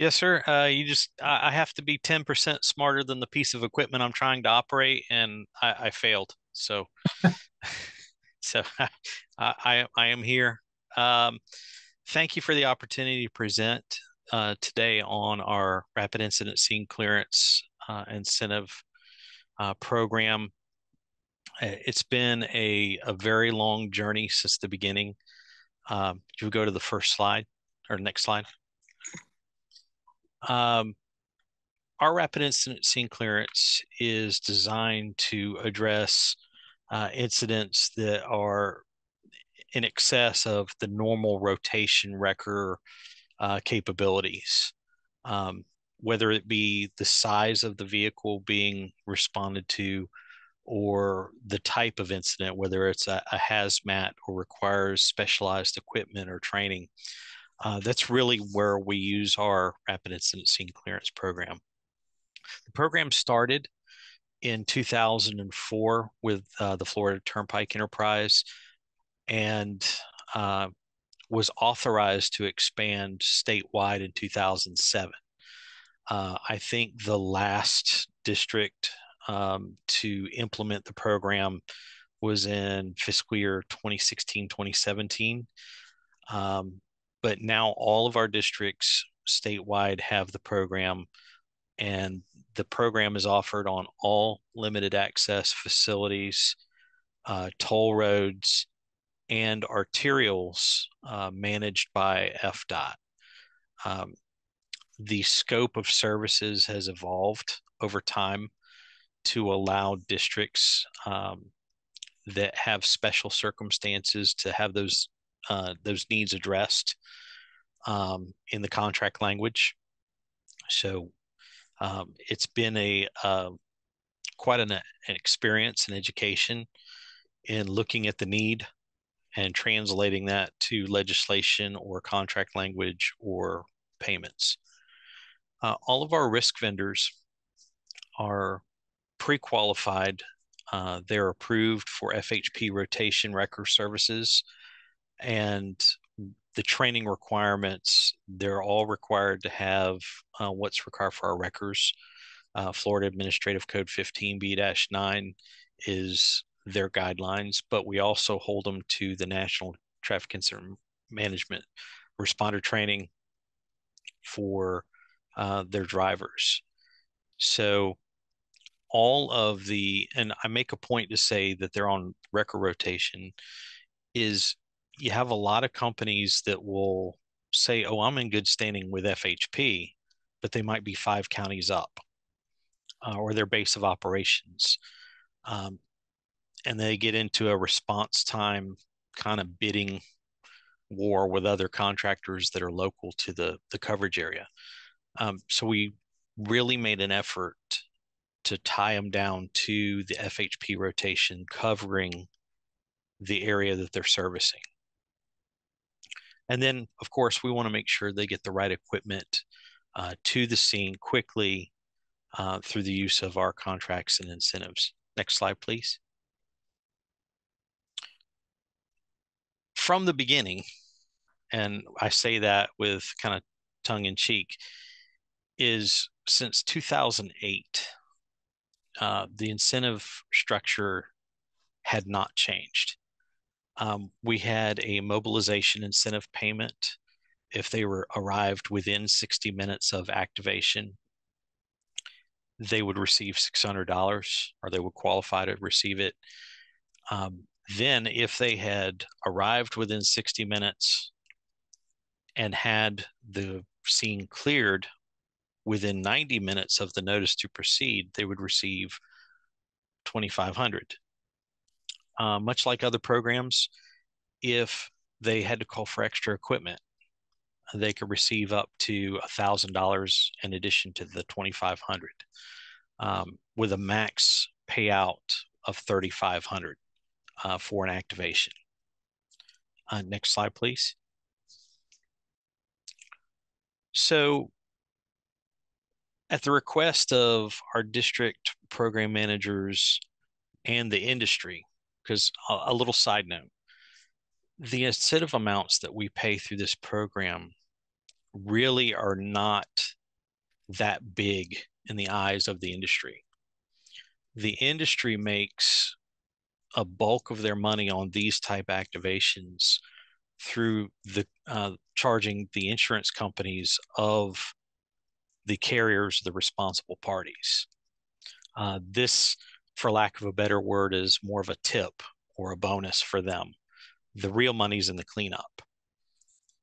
Yes, sir. I have to be 10% smarter than the piece of equipment I'm trying to operate, and I failed. So I am here. Um, Thank you for the opportunity to present today on our rapid incident scene clearance incentive program. It's been a very long journey since the beginning. You go to the first slide or next slide. Um, our rapid incident scene clearance is designed to address incidents that are in excess of the normal rotation wrecker capabilities, um, whether it be the size of the vehicle being responded to or the type of incident, whether it's a hazmat or requires specialized equipment or training. That's really where we use our rapid incident scene clearance program. The program started in 2004 with the Florida Turnpike Enterprise and uh, was authorized to expand statewide in 2007. I think the last district to implement the program was in fiscal year 2016, 2017. Um, but now all of our districts statewide have the program, and the program is offered on all limited access facilities, toll roads, and arterials managed by FDOT. Um, the scope of services has evolved over time to allow districts that have special circumstances to have those needs addressed in the contract language. It's been a quite an experience and education in looking at the need and translating that to legislation or contract language or payments. All of our risk vendors are pre-qualified. They're approved for FHP rotation wrecker services, and the training requirements, they're all required to have what's required for our wreckers. Florida Administrative Code 15B-9 is their guidelines, but we also hold them to the National Traffic Incident Management responder training for their drivers. So and I make a point to say that they're on wrecker rotation, is you have a lot of companies that will say, oh, I'm in good standing with FHP, but they might be 5 counties up or their base of operations. Um, and they get into a response time kind of bidding war with other contractors that are local to the coverage area. So we really made an effort to tie them down to the FHP rotation covering the area that they're servicing. And then, of course, we want to make sure they get the right equipment to the scene quickly through the use of our contracts and incentives. Next slide, please. From the beginning, and I say that with kind of tongue in cheek, is since 2008, the incentive structure had not changed. We had a mobilization incentive payment if they were arrived within 60 minutes of activation. They would receive $600, or they would qualify to receive it. Then, if they had arrived within 60 minutes and had the scene cleared within 90 minutes of the notice to proceed, they would receive 2,500. Much like other programs, if they had to call for extra equipment, they could receive up to $1,000 in addition to the 2,500, with a max payout of 3,500 for an activation. Next slide, please. So, at the request of our district program managers and the industry, because a little side note, the incentive amounts that we pay through this program really are not that big in the eyes of the industry. The industry makes a bulk of their money on these type activations through the charging the insurance companies of the carriers, the responsible parties. This, for lack of a better word, is more of a tip or a bonus for them. The real money's in the cleanup.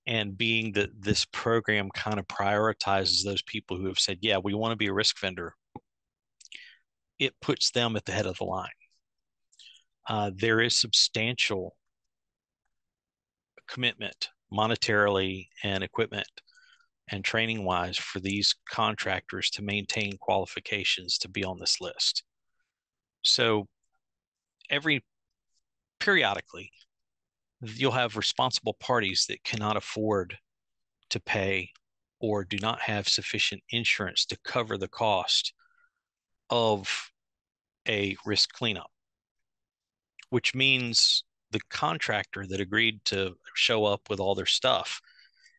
And being that this program kind of prioritizes those people who have said, yeah, we want to be a risk vendor, it puts them at the head of the line. There is substantial commitment monetarily and equipment and training wise for these contractors to maintain qualifications to be on this list. So every periodically, you'll have responsible parties that cannot afford to pay or do not have sufficient insurance to cover the cost of a risk cleanup, which means the contractor that agreed to show up with all their stuff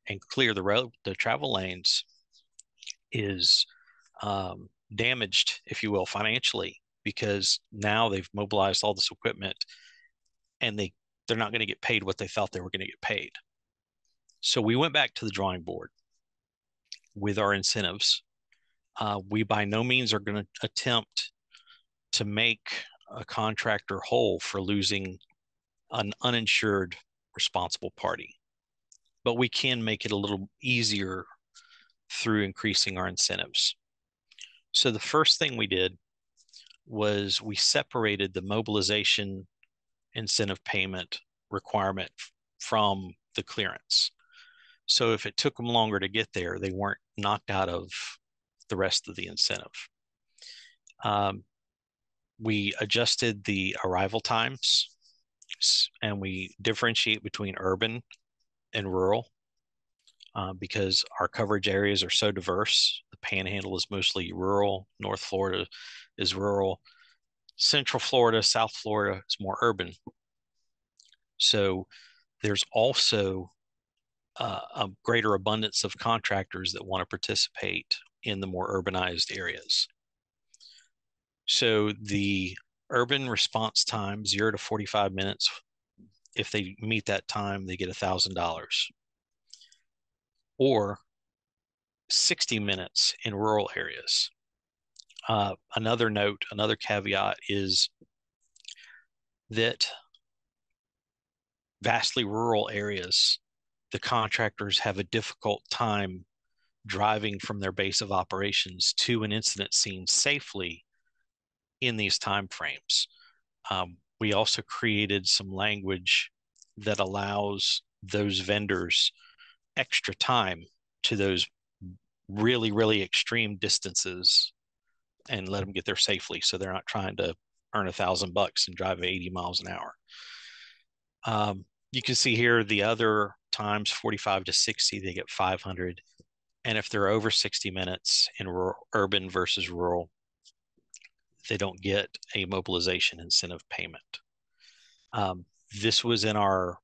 and clear the road, the travel lanes, is damaged, if you will, financially, because now they've mobilized all this equipment and they're not going to get paid what they thought they were going to get paid. So we went back to the drawing board with our incentives. We by no means are going to attempt to make a contractor whole for losing an uninsured responsible party, but we can make it a little easier through increasing our incentives. So the first thing we did was we separated the mobilization incentive payment requirement from the clearance. So if it took them longer to get there, they weren't knocked out of the rest of the incentive. We adjusted the arrival times and we differentiate between urban and rural because our coverage areas are so diverse. The Panhandle is mostly rural. North Florida is rural. Central Florida, South Florida is more urban. So there's also a greater abundance of contractors that want to participate in the more urbanized areas. So the urban response time, 0 to 45 minutes, if they meet that time, they get $1,000. Or 60 minutes in rural areas. Another note, another caveat is that vastly rural areas, the contractors have a difficult time driving from their base of operations to an incident scene safely in these time frames. We also created some language that allows those vendors extra time to those really, really extreme distances and let them get there safely. So they're not trying to earn $1,000 and drive 80 miles an hour. You can see here the other times 45 to 60, they get 500. And if they're over 60 minutes in urban versus rural, they don't get a mobilization incentive payment. This was in our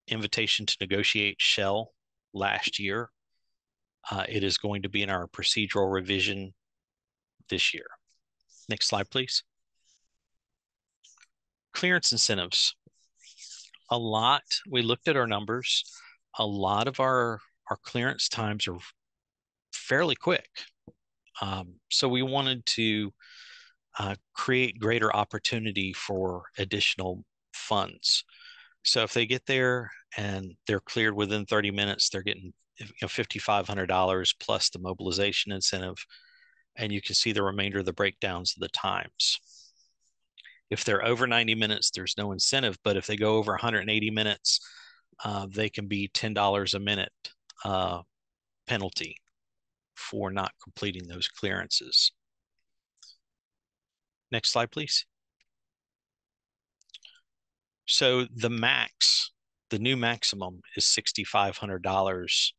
invitation to negotiate shell last year. It is going to be in our procedural revision this year. Next slide, please. Clearance incentives. We looked at our numbers. A lot of our clearance times are fairly quick. So we wanted to create greater opportunity for additional funds. So if they get there and they're cleared within 30 minutes, they're getting $5,500 plus the mobilization incentive. And you can see the remainder of the breakdowns of the times. If they're over 90 minutes, there's no incentive. But if they go over 180 minutes, they can be $10 a minute penalty for not completing those clearances. Next slide, please. So the new maximum is $6,500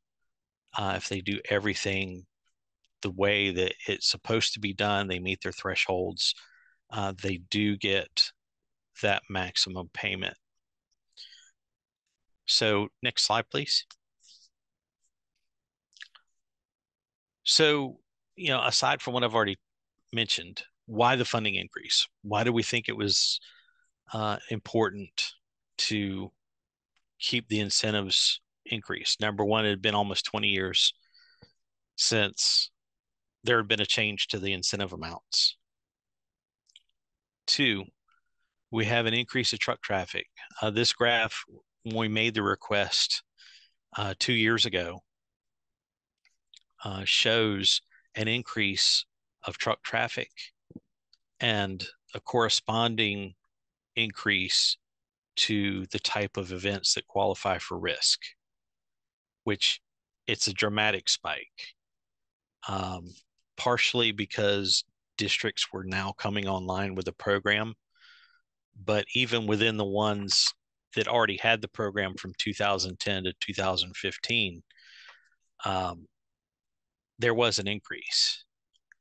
if they do everything the way that it's supposed to be done. They meet their thresholds. They do get that maximum payment. So next slide, please. So aside from what I've already mentioned, why the funding increase? Why do we think it was important to keep the incentives increased? Number one, it had been almost 20 years since there had been a change to the incentive amounts. Two, we have an increase of truck traffic. This graph, when we made the request 2 years ago, shows an increase of truck traffic and a corresponding increase to the type of events that qualify for risk, which it's a dramatic spike, partially because districts were now coming online with the program. But even within the ones that already had the program from 2010 to 2015, there was an increase,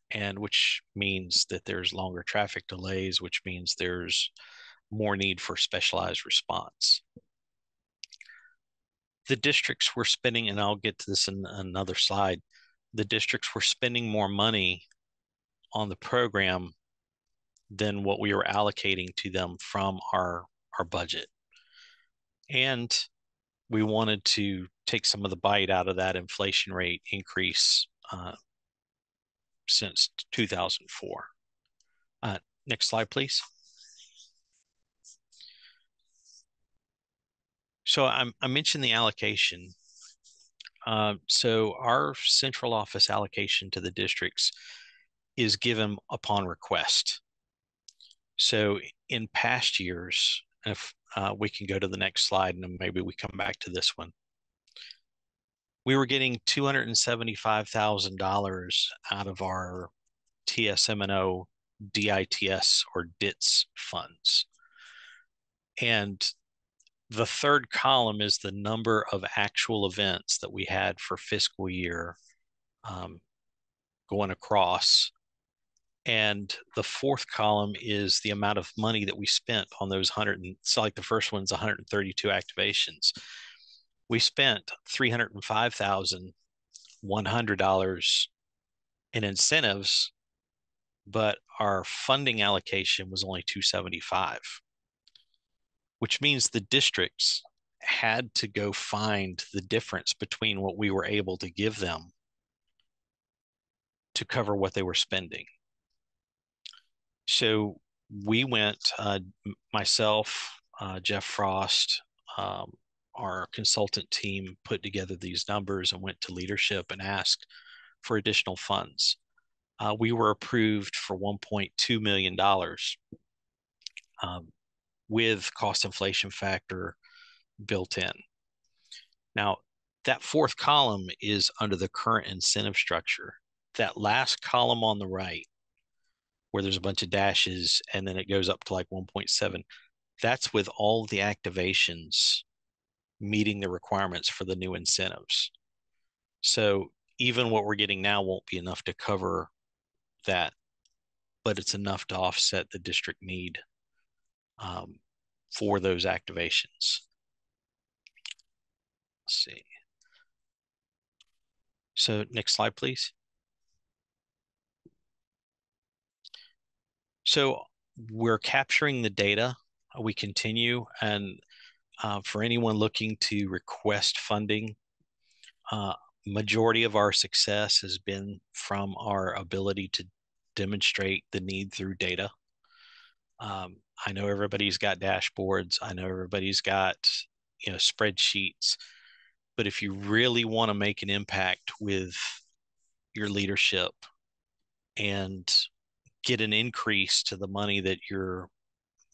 and which means that there's longer traffic delays, which means there's more need for specialized response. The districts were spending, and I'll get to this in another slide, the districts were spending more money on the program than what we were allocating to them from our budget. And we wanted to take some of the bite out of that inflation rate increase since 2004. Next slide, please. So I mentioned the allocation. So our central office allocation to the districts is given upon request. So in past years, if we can go to the next slide and then maybe we come back to this one, we were getting $275,000 out of our TSM&O DITS or DITS funds. And the third column is the number of actual events that we had for fiscal year going across. And the fourth column is the amount of money that we spent on those 100. So like the first one's 132 activations. We spent $305,100 in incentives, but our funding allocation was only $275, which means the districts had to go find the difference between what we were able to give them to cover what they were spending. So we went, myself, Jeff Frost, our consultant team put together these numbers and went to leadership and asked for additional funds. We were approved for $1.2 million with cost inflation factor built in. Now, that fourth column is under the current incentive structure. That last column on the right, where there's a bunch of dashes and then it goes up to like 1.7, that's with all the activations meeting the requirements for the new incentives. So even what we're getting now won't be enough to cover that, but it's enough to offset the district need for those activations. Let's see. So next slide, please. So we're capturing the data. We continue, and for anyone looking to request funding, majority of our success has been from our ability to demonstrate the need through data. I know everybody's got dashboards. I know everybody's got, spreadsheets. But if you really want to make an impact with your leadership and get an increase to the money that you're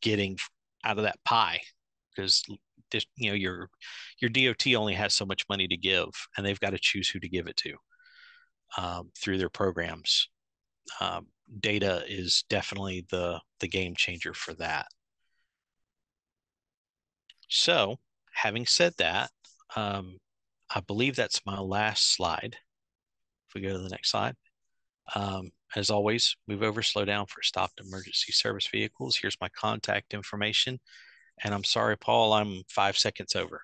getting out of that pie, because your DOT only has so much money to give, and they've got to choose who to give it to through their programs. Data is definitely the game changer for that. So, having said that, I believe that's my last slide. If we go to the next slide. As always, move over, slow down for stopped emergency service vehicles. Here's my contact information. And I'm sorry, Paul, I'm 5 seconds over.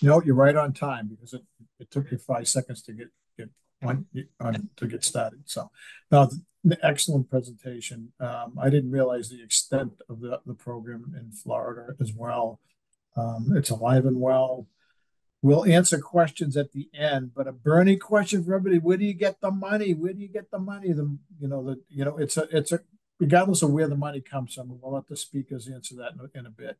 No, you're right on time, because it took you 5 seconds to get on to get started. So, now the excellent presentation. I didn't realize the extent of the program in Florida as well. It's alive and well. We'll answer questions at the end, but a burning question for everybody: where do you get the money? Where do you get the money? It's a regardless of where the money comes from. We'll let the speakers answer that in a bit.